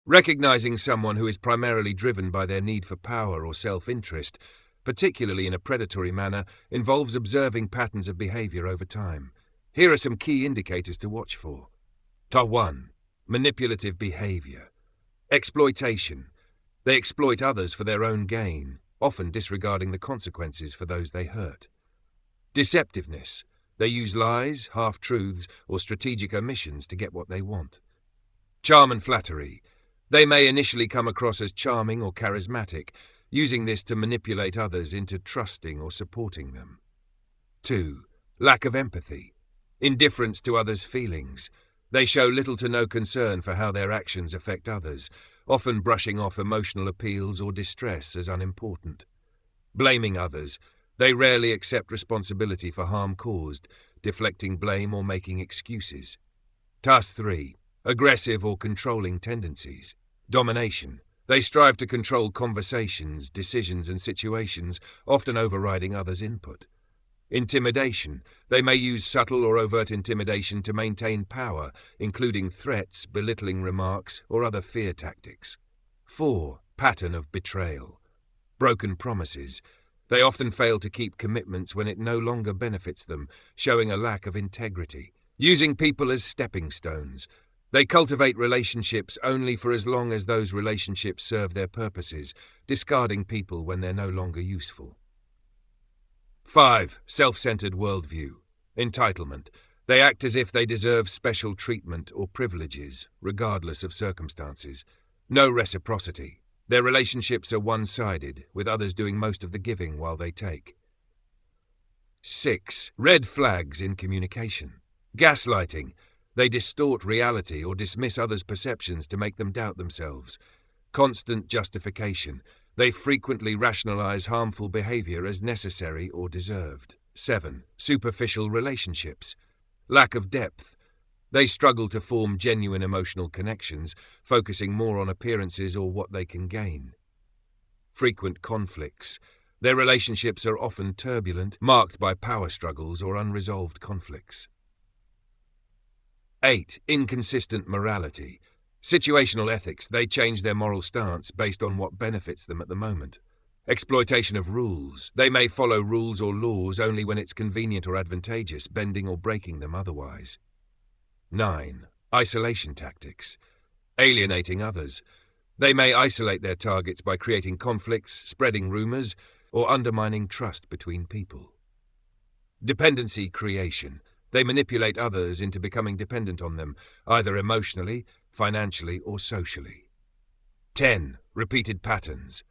Recognizing someone who is primarily driven by their need for power or self-interest, particularly in a predatory manner, involves observing patterns of behavior over time. Here are some key indicators to watch for. Top 1. Manipulative behavior. Exploitation. They exploit others for their own gain, often disregarding the consequences for those they hurt. Deceptiveness. They use lies, half-truths, or strategic omissions to get what they want. Charm and flattery. They may initially come across as charming or charismatic, using this to manipulate others into trusting or supporting them. 2. Lack of empathy. Indifference to others' feelings. They show little to no concern for how their actions affect others, often brushing off emotional appeals or distress as unimportant. Blaming others. They rarely accept responsibility for harm caused, deflecting blame or making excuses. Task 3. Aggressive or controlling tendencies. Domination. They strive to control conversations, decisions, and situations, often overriding others' input. Intimidation. They may use subtle or overt intimidation to maintain power, including threats, belittling remarks, or other fear tactics. 4. Pattern of betrayal. Broken promises. They often fail to keep commitments when it no longer benefits them, showing a lack of integrity. Using people as stepping stones. They cultivate relationships only for as long as those relationships serve their purposes, discarding people when they're no longer useful. 5. Self-centered worldview. Entitlement. They act as if they deserve special treatment or privileges, regardless of circumstances. No reciprocity. Their relationships are one-sided, with others doing most of the giving while they take. 6. Red flags in communication. Gaslighting. They distort reality or dismiss others' perceptions to make them doubt themselves. Constant justification. They frequently rationalize harmful behavior as necessary or deserved. 7. Superficial relationships. Lack of depth. They struggle to form genuine emotional connections, focusing more on appearances or what they can gain. Frequent conflicts. Their relationships are often turbulent, marked by power struggles or unresolved conflicts. 8. Inconsistent morality. Situational ethics. They change their moral stance based on what benefits them at the moment. Exploitation of rules. They may follow rules or laws only when it's convenient or advantageous, bending or breaking them otherwise. 9. Isolation tactics. Alienating others. They may isolate their targets by creating conflicts, spreading rumors, or undermining trust between people. Dependency creation. They manipulate others into becoming dependent on them, either emotionally, financially, or socially. 10. Repeated patterns.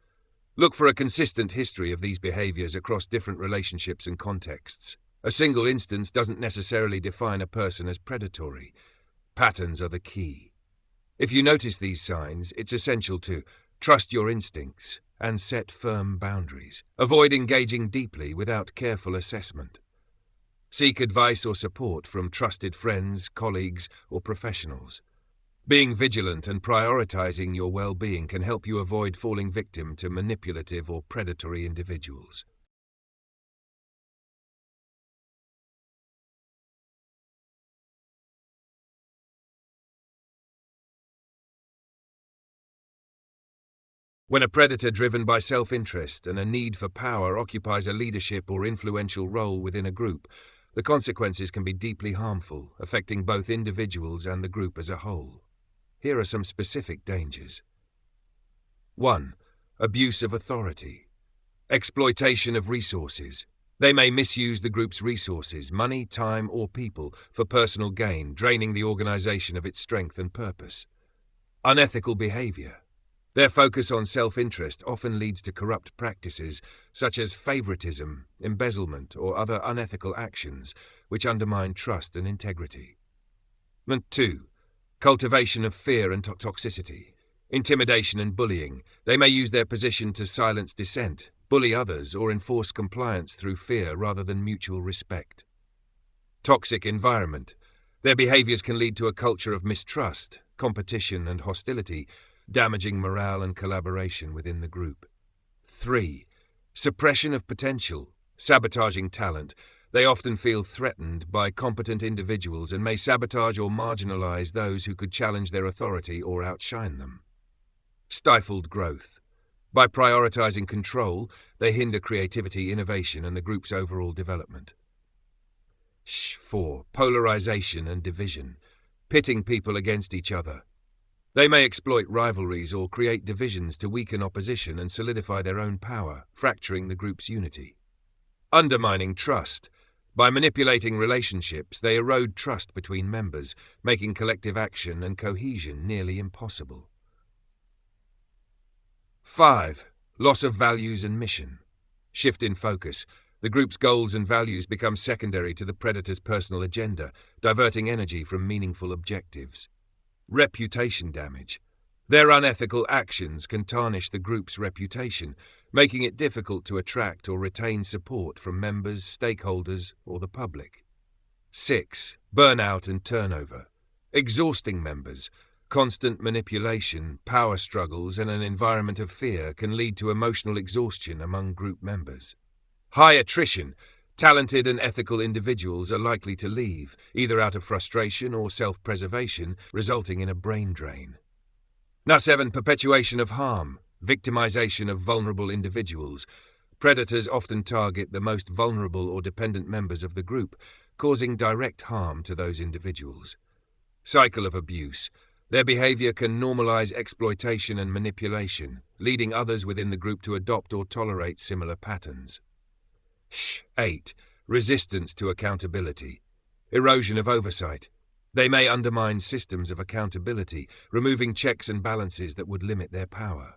Look for a consistent history of these behaviors across different relationships and contexts. A single instance doesn't necessarily define a person as predatory. Patterns are the key. If you notice these signs, it's essential to trust your instincts and set firm boundaries. Avoid engaging deeply without careful assessment. Seek advice or support from trusted friends, colleagues, or professionals. Being vigilant and prioritizing your well-being can help you avoid falling victim to manipulative or predatory individuals. When a predator driven by self-interest and a need for power occupies a leadership or influential role within a group, the consequences can be deeply harmful, affecting both individuals and the group as a whole. Here are some specific dangers. 1. Abuse of authority. Exploitation of resources. They may misuse the group's resources, money, time, or people, for personal gain, draining the organization of its strength and purpose. Unethical behavior. Their focus on self-interest often leads to corrupt practices, such as favoritism, embezzlement, or other unethical actions, which undermine trust and integrity. 2. Cultivation of fear and toxicity. Intimidation and bullying. They may use their position to silence dissent, bully others, or enforce compliance through fear rather than mutual respect. Toxic environment. Their behaviors can lead to a culture of mistrust, competition, and hostility, damaging morale and collaboration within the group. 3. Suppression of potential, sabotaging talent. They often feel threatened by competent individuals and may sabotage or marginalize those who could challenge their authority or outshine them. Stifled growth. By prioritizing control, they hinder creativity, innovation, and the group's overall development. 4. Polarization and division. Pitting people against each other. They may exploit rivalries or create divisions to weaken opposition and solidify their own power, fracturing the group's unity. Undermining trust. By manipulating relationships, they erode trust between members, making collective action and cohesion nearly impossible. 5. Loss of values and mission. Shift in focus. The group's goals and values become secondary to the predator's personal agenda, diverting energy from meaningful objectives. Reputation damage. Their unethical actions can tarnish the group's reputation, making it difficult to attract or retain support from members, stakeholders, or the public. 6. Burnout and turnover. Exhausting members. Constant manipulation, power struggles, and an environment of fear can lead to emotional exhaustion among group members. High attrition. Talented and ethical individuals are likely to leave, either out of frustration or self-preservation, resulting in a brain drain. 7. Perpetuation of harm. Victimization of vulnerable individuals. Predators often target the most vulnerable or dependent members of the group, causing direct harm to those individuals. Cycle of abuse. Their behavior can normalize exploitation and manipulation, leading others within the group to adopt or tolerate similar patterns. 8. Resistance to accountability. Erosion of oversight. They may undermine systems of accountability, removing checks and balances that would limit their power.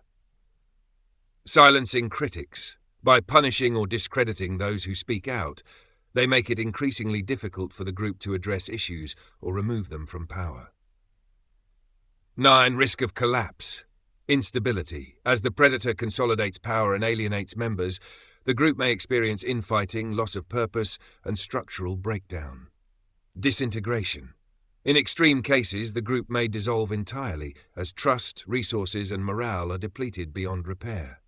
Silencing critics. By punishing or discrediting those who speak out, they make it increasingly difficult for the group to address issues or remove them from power. 9. Risk of collapse. Instability. As the predator consolidates power and alienates members, the group may experience infighting, loss of purpose, and structural breakdown. Disintegration. In extreme cases, the group may dissolve entirely, as trust, resources, and morale are depleted beyond repair.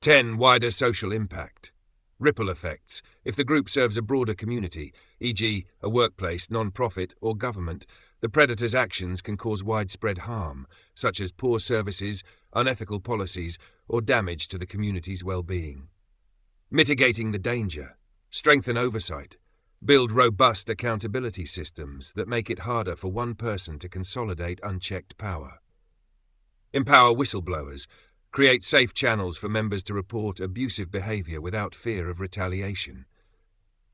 10. Wider social impact. Ripple effects. If the group serves a broader community, e.g., a workplace, non-profit, or government, the predator's actions can cause widespread harm, such as poor services, unethical policies, or damage to the community's well-being. Mitigating the danger. Strengthen oversight. Build robust accountability systems that make it harder for one person to consolidate unchecked power. Empower whistleblowers. Create safe channels for members to report abusive behavior without fear of retaliation.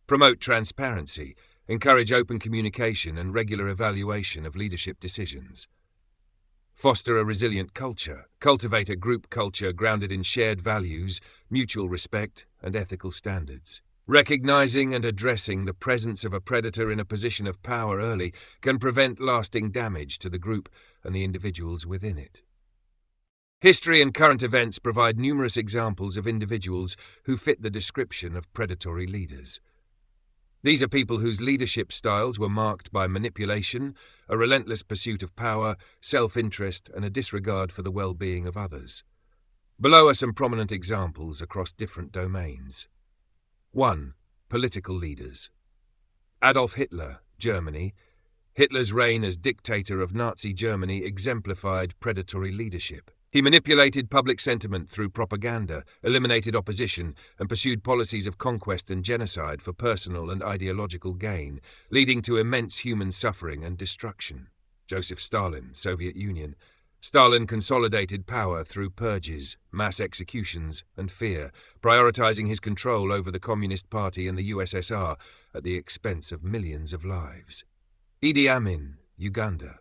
Promote transparency. Encourage open communication and regular evaluation of leadership decisions. Foster a resilient culture. Cultivate a group culture grounded in shared values, mutual respect, and ethical standards. Recognizing and addressing the presence of a predator in a position of power early can prevent lasting damage to the group and the individuals within it. History and current events provide numerous examples of individuals who fit the description of predatory leaders. These are people whose leadership styles were marked by manipulation, a relentless pursuit of power, self-interest, and a disregard for the well-being of others. Below are some prominent examples across different domains. 1. Political leaders. Adolf Hitler, Germany. Hitler's reign as dictator of Nazi Germany exemplified predatory leadership. He manipulated public sentiment through propaganda, eliminated opposition, and pursued policies of conquest and genocide for personal and ideological gain, leading to immense human suffering and destruction. Joseph Stalin, Soviet Union. Stalin consolidated power through purges, mass executions, and fear, prioritizing his control over the Communist Party and the USSR at the expense of millions of lives. Idi Amin, Uganda.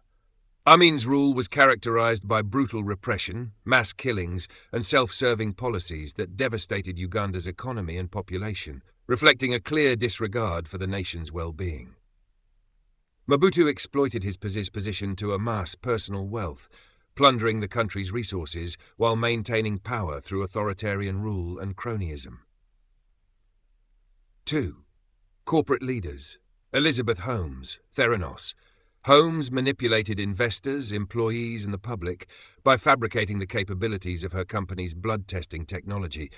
Amin's rule was characterized by brutal repression, mass killings, and self-serving policies that devastated Uganda's economy and population, reflecting a clear disregard for the nation's well-being. Mobutu exploited his position to amass personal wealth, plundering the country's resources while maintaining power through authoritarian rule and cronyism. 2. Corporate leaders. Elizabeth Holmes, Theranos. Holmes manipulated investors, employees, and the public by fabricating the capabilities of her company's blood testing technology,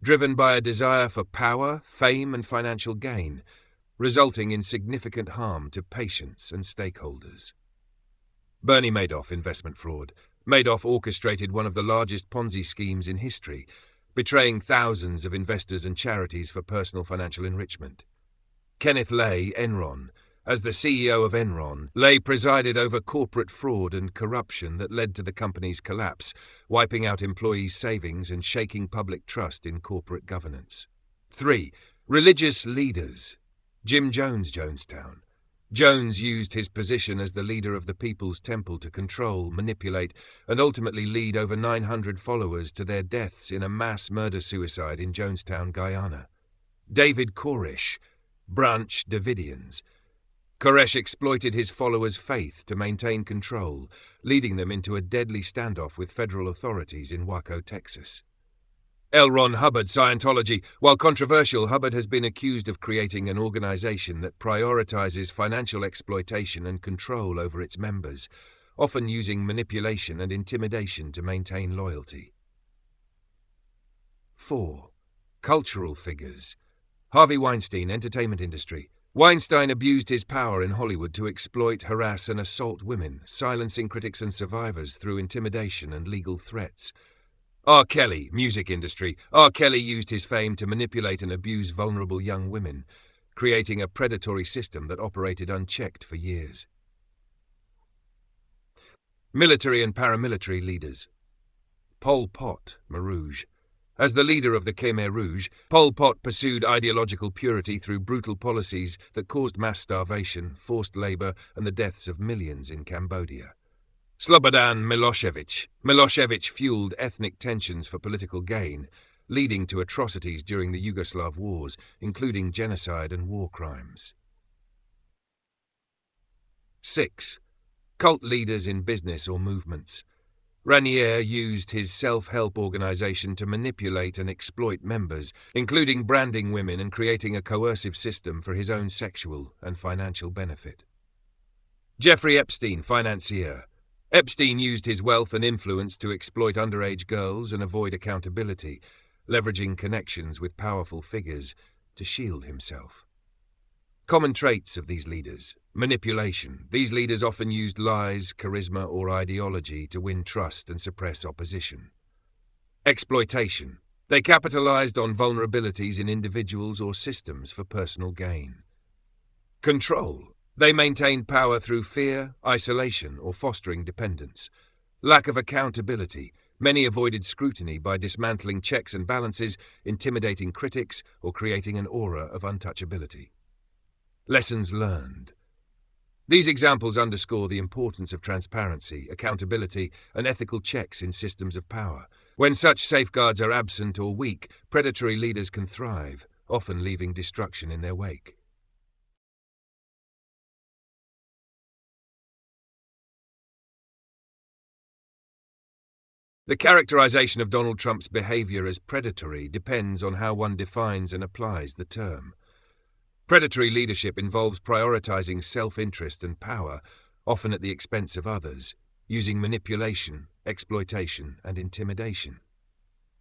driven by a desire for power, fame, and financial gain, resulting in significant harm to patients and stakeholders. Bernie Madoff investment fraud. Madoff orchestrated one of the largest Ponzi schemes in history, betraying thousands of investors and charities for personal financial enrichment. Kenneth Lay, Enron. As the CEO of Enron, Lay presided over corporate fraud and corruption that led to the company's collapse, wiping out employees' savings and shaking public trust in corporate governance. 3. Religious leaders. Jim Jones, Jonestown. Jones used his position as the leader of the People's Temple to control, manipulate, and ultimately lead over 900 followers to their deaths in a mass murder-suicide in Jonestown, Guyana. David Koresh, Branch Davidians. Koresh exploited his followers' faith to maintain control, leading them into a deadly standoff with federal authorities in Waco, Texas. L. Ron Hubbard, Scientology. While controversial, Hubbard has been accused of creating an organization that prioritizes financial exploitation and control over its members, often using manipulation and intimidation to maintain loyalty. 4. Cultural figures. Harvey Weinstein, entertainment industry. Weinstein abused his power in Hollywood to exploit, harass, and assault women, silencing critics and survivors through intimidation and legal threats. R. Kelly, music industry. R. Kelly used his fame to manipulate and abuse vulnerable young women, creating a predatory system that operated unchecked for years. Military and paramilitary leaders. Pol Pot, Rouge. As the leader of the Khmer Rouge, Pol Pot pursued ideological purity through brutal policies that caused mass starvation, forced labor, and the deaths of millions in Cambodia. Slobodan Milosevic. Milosevic fueled ethnic tensions for political gain, leading to atrocities during the Yugoslav wars, including genocide and war crimes. 6. Cult leaders in business or movements. Raniere used his self-help organization to manipulate and exploit members, including branding women and creating a coercive system for his own sexual and financial benefit. Jeffrey Epstein, financier. Epstein used his wealth and influence to exploit underage girls and avoid accountability, leveraging connections with powerful figures to shield himself. Common traits of these leaders. Manipulation. These leaders often used lies, charisma, or ideology to win trust and suppress opposition. Exploitation. They capitalized on vulnerabilities in individuals or systems for personal gain. Control. They maintained power through fear, isolation, or fostering dependence. Lack of accountability. Many avoided scrutiny by dismantling checks and balances, intimidating critics, or creating an aura of untouchability. Lessons learned. These examples underscore the importance of transparency, accountability, and ethical checks in systems of power. When such safeguards are absent or weak, predatory leaders can thrive, often leaving destruction in their wake. The characterization of Donald Trump's behavior as predatory depends on how one defines and applies the term. Predatory leadership involves prioritizing self-interest and power, often at the expense of others, using manipulation, exploitation, and intimidation.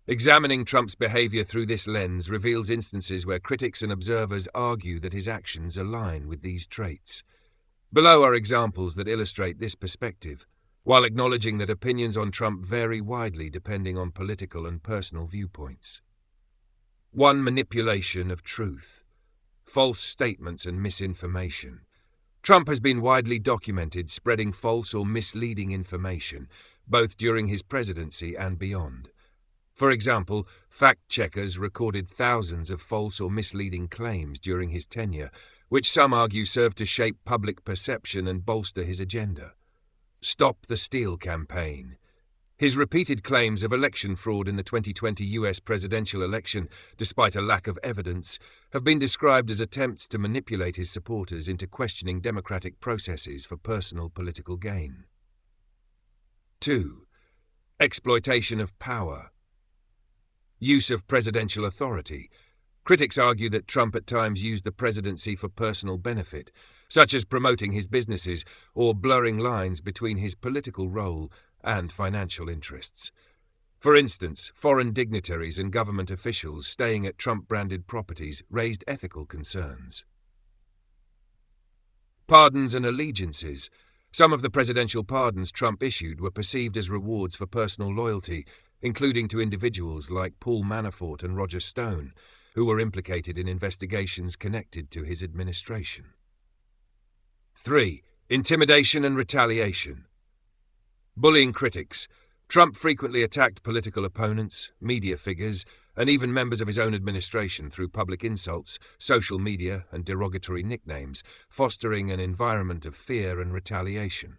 Examining Trump's behavior through this lens reveals instances where critics and observers argue that his actions align with these traits. Below are examples that illustrate this perspective, while acknowledging that opinions on Trump vary widely depending on political and personal viewpoints. 1. Manipulation of truth. False statements and misinformation. Trump has been widely documented spreading false or misleading information, both during his presidency and beyond. For example, fact-checkers recorded thousands of false or misleading claims during his tenure, which some argue served to shape public perception and bolster his agenda. Stop the Steal campaign. His repeated claims of election fraud in the 2020 U.S. presidential election, despite a lack of evidence, have been described as attempts to manipulate his supporters into questioning democratic processes for personal political gain. 2. Exploitation of power. Use of presidential authority. Critics argue that Trump at times used the presidency for personal benefit, such as promoting his businesses or blurring lines between his political role and financial interests. For instance, foreign dignitaries and government officials staying at Trump-branded properties raised ethical concerns. Pardons and allegiances. Some of the presidential pardons Trump issued were perceived as rewards for personal loyalty, including to individuals like Paul Manafort and Roger Stone, who were implicated in investigations connected to his administration. 3. Intimidation and retaliation. Bullying critics. Trump frequently attacked political opponents, media figures, and even members of his own administration through public insults, social media, and derogatory nicknames, fostering an environment of fear and retaliation.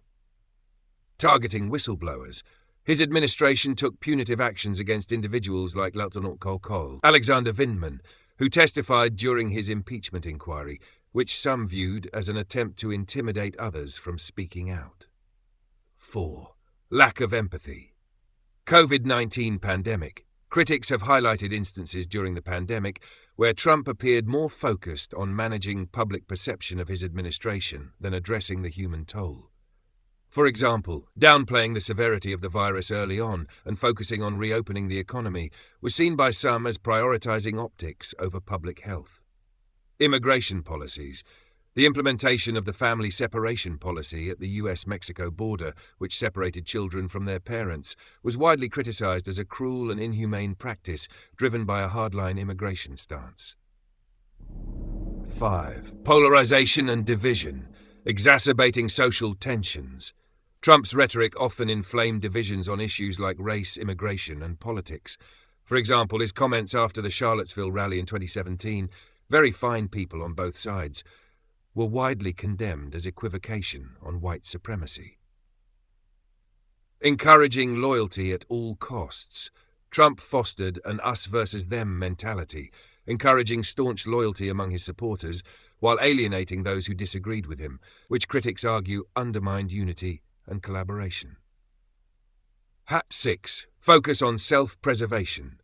Targeting whistleblowers. His administration took punitive actions against individuals like Lieutenant Colonel Alexander Vindman, who testified during his impeachment inquiry, which some viewed as an attempt to intimidate others from speaking out. 4. Lack of empathy. COVID-19 pandemic. Critics have highlighted instances during the pandemic where Trump appeared more focused on managing public perception of his administration than addressing the human toll. For example, downplaying the severity of the virus early on and focusing on reopening the economy was seen by some as prioritizing optics over public health. Immigration policies. The implementation of the family separation policy at the US-Mexico border, which separated children from their parents, was widely criticized as a cruel and inhumane practice driven by a hardline immigration stance. 5. Polarization and division, exacerbating social tensions. Trump's rhetoric often inflamed divisions on issues like race, immigration, and politics. For example, his comments after the Charlottesville rally in 2017, "Very fine people on both sides," were widely condemned as equivocation on white supremacy. Encouraging loyalty at all costs. Trump fostered an us versus them mentality, encouraging staunch loyalty among his supporters while alienating those who disagreed with him, which critics argue undermined unity and collaboration. Hat 6. Focus on self-preservation.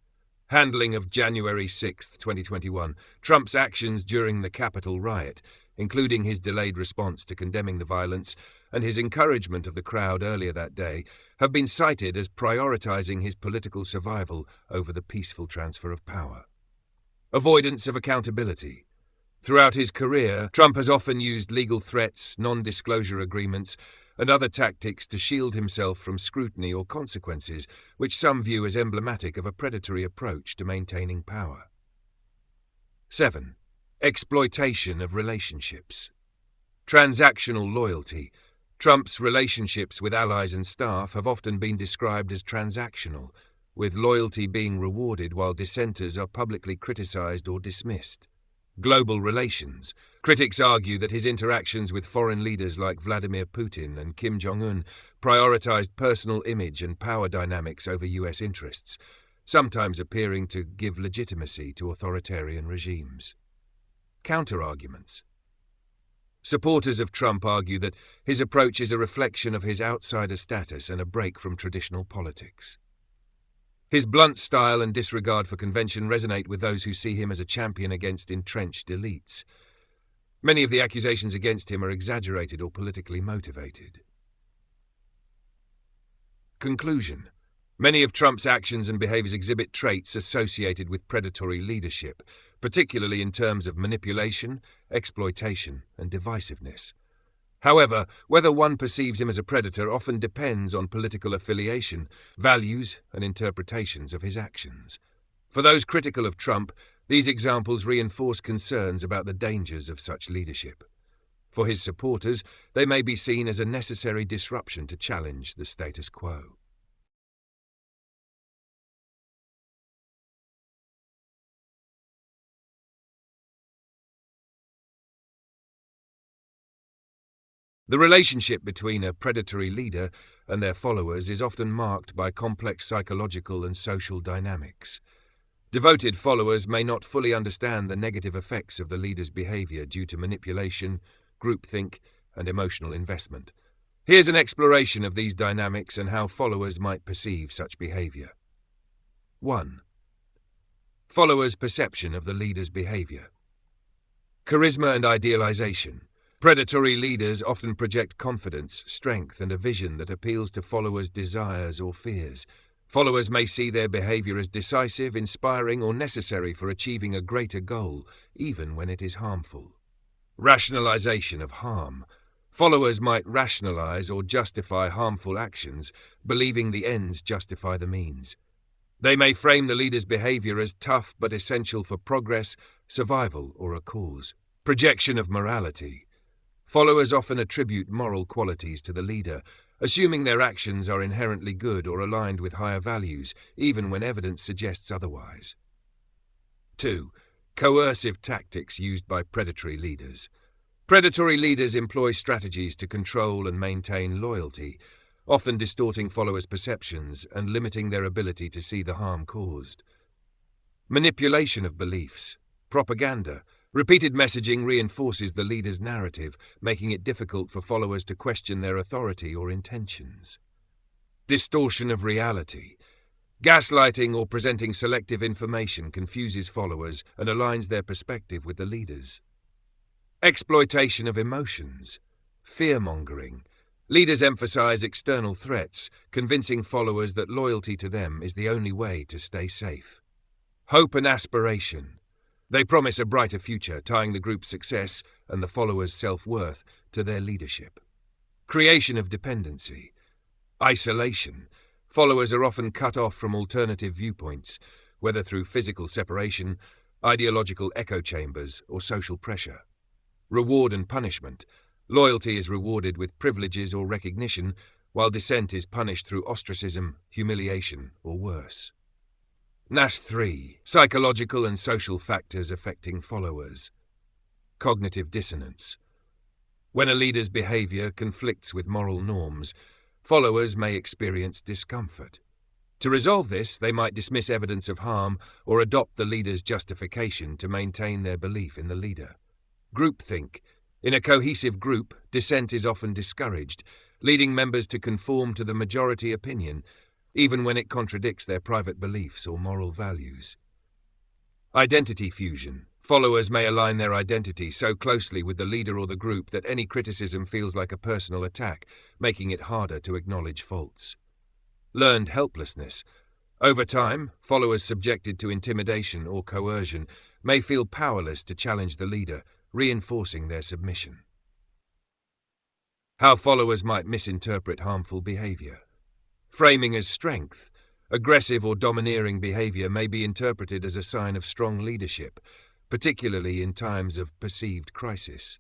Handling of January 6, 2021. Trump's actions during the Capitol riot, including his delayed response to condemning the violence and his encouragement of the crowd earlier that day, have been cited as prioritizing his political survival over the peaceful transfer of power. Avoidance of accountability. Throughout his career, Trump has often used legal threats, non-disclosure agreements, and other tactics to shield himself from scrutiny or consequences, which some view as emblematic of a predatory approach to maintaining power. 7. Exploitation of relationships. Transactional loyalty. Trump's relationships with allies and staff have often been described as transactional, with loyalty being rewarded while dissenters are publicly criticized or dismissed. Global relations. Critics argue that his interactions with foreign leaders like Vladimir Putin and Kim Jong-un prioritized personal image and power dynamics over US interests, sometimes appearing to give legitimacy to authoritarian regimes. Counter-arguments. Supporters of Trump argue that his approach is a reflection of his outsider status and a break from traditional politics. His blunt style and disregard for convention resonate with those who see him as a champion against entrenched elites. Many of the accusations against him are exaggerated or politically motivated. Conclusion. Many of Trump's actions and behaviors exhibit traits associated with predatory leadership, particularly in terms of manipulation, exploitation, and divisiveness. However, whether one perceives him as a predator often depends on political affiliation, values, and interpretations of his actions. For those critical of Trump, these examples reinforce concerns about the dangers of such leadership. For his supporters, they may be seen as a necessary disruption to challenge the status quo. The relationship between a predatory leader and their followers is often marked by complex psychological and social dynamics. Devoted followers may not fully understand the negative effects of the leader's behavior due to manipulation, groupthink, and emotional investment. Here's an exploration of these dynamics and how followers might perceive such behavior. 1. Followers' perception of the leader's behavior. Charisma and idealization. Predatory leaders often project confidence, strength, and a vision that appeals to followers' desires or fears. Followers may see their behavior as decisive, inspiring, or necessary for achieving a greater goal, even when it is harmful. Rationalization of harm. Followers might rationalize or justify harmful actions, believing the ends justify the means. They may frame the leader's behavior as tough but essential for progress, survival, or a cause. Projection of morality. Followers often attribute moral qualities to the leader, assuming their actions are inherently good or aligned with higher values, even when evidence suggests otherwise. 2. Coercive tactics used by predatory leaders. Predatory leaders employ strategies to control and maintain loyalty, often distorting followers' perceptions and limiting their ability to see the harm caused. Manipulation of beliefs. Propaganda. Repeated messaging reinforces the leader's narrative, making it difficult for followers to question their authority or intentions. Distortion of reality. Gaslighting or presenting selective information confuses followers and aligns their perspective with the leaders. Exploitation of emotions. Fear-mongering. Leaders emphasize external threats, convincing followers that loyalty to them is the only way to stay safe. Hope and aspiration. They promise a brighter future, tying the group's success and the followers' self-worth to their leadership. Creation of dependency. Isolation. Followers are often cut off from alternative viewpoints, whether through physical separation, ideological echo chambers, or social pressure. Reward and punishment. Loyalty is rewarded with privileges or recognition, while dissent is punished through ostracism, humiliation, or worse. NAS 3. Psychological and social factors affecting followers. Cognitive dissonance. When a leader's behavior conflicts with moral norms, followers may experience discomfort. To resolve this, they might dismiss evidence of harm or adopt the leader's justification to maintain their belief in the leader. Groupthink. In a cohesive group, dissent is often discouraged, leading members to conform to the majority opinion, even when it contradicts their private beliefs or moral values. Identity fusion. Followers may align their identity so closely with the leader or the group that any criticism feels like a personal attack, making it harder to acknowledge faults. Learned helplessness. Over time, followers subjected to intimidation or coercion may feel powerless to challenge the leader, reinforcing their submission. How followers might misinterpret harmful behavior. Framing as strength. Aggressive or domineering behavior may be interpreted as a sign of strong leadership, particularly in times of perceived crisis.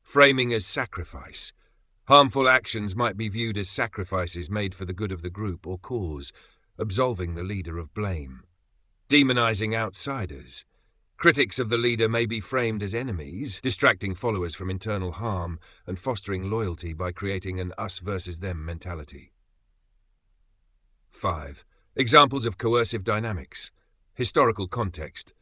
Framing as sacrifice. Harmful actions might be viewed as sacrifices made for the good of the group or cause, absolving the leader of blame. Demonizing outsiders. Critics of the leader may be framed as enemies, distracting followers from internal harm and fostering loyalty by creating an us versus them mentality. 5. Examples of coercive dynamics. Historical context.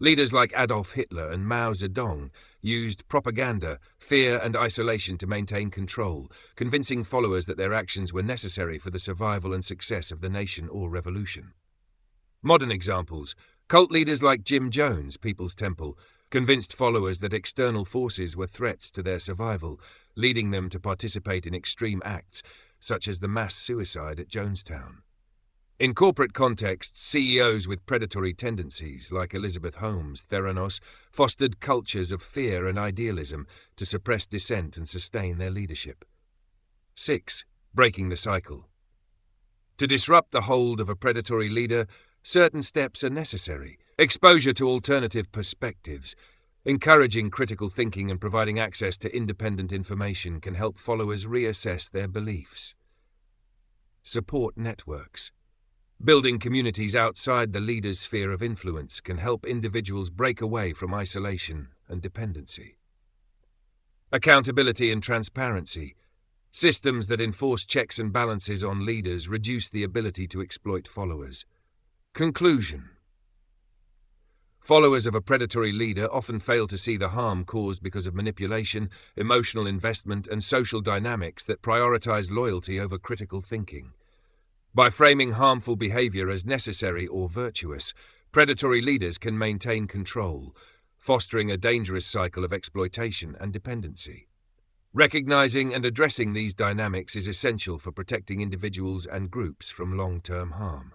Leaders like Adolf Hitler and Mao Zedong used propaganda, fear, and isolation to maintain control, convincing followers that their actions were necessary for the survival and success of the nation or revolution. Modern examples. Cult leaders like Jim Jones, People's Temple, convinced followers that external forces were threats to their survival, leading them to participate in extreme acts, such as the mass suicide at Jonestown. In corporate contexts, CEOs with predatory tendencies, like Elizabeth Holmes, Theranos, fostered cultures of fear and idealism to suppress dissent and sustain their leadership. 6. Breaking the cycle. To disrupt the hold of a predatory leader, certain steps are necessary. Exposure to alternative perspectives. Encouraging critical thinking and providing access to independent information can help followers reassess their beliefs. Support networks. Building communities outside the leader's sphere of influence can help individuals break away from isolation and dependency. Accountability and transparency. Systems that enforce checks and balances on leaders reduce the ability to exploit followers. Conclusion. Followers of a predatory leader often fail to see the harm caused because of manipulation, emotional investment, and social dynamics that prioritize loyalty over critical thinking. By framing harmful behavior as necessary or virtuous, predatory leaders can maintain control, fostering a dangerous cycle of exploitation and dependency. Recognizing and addressing these dynamics is essential for protecting individuals and groups from long-term harm.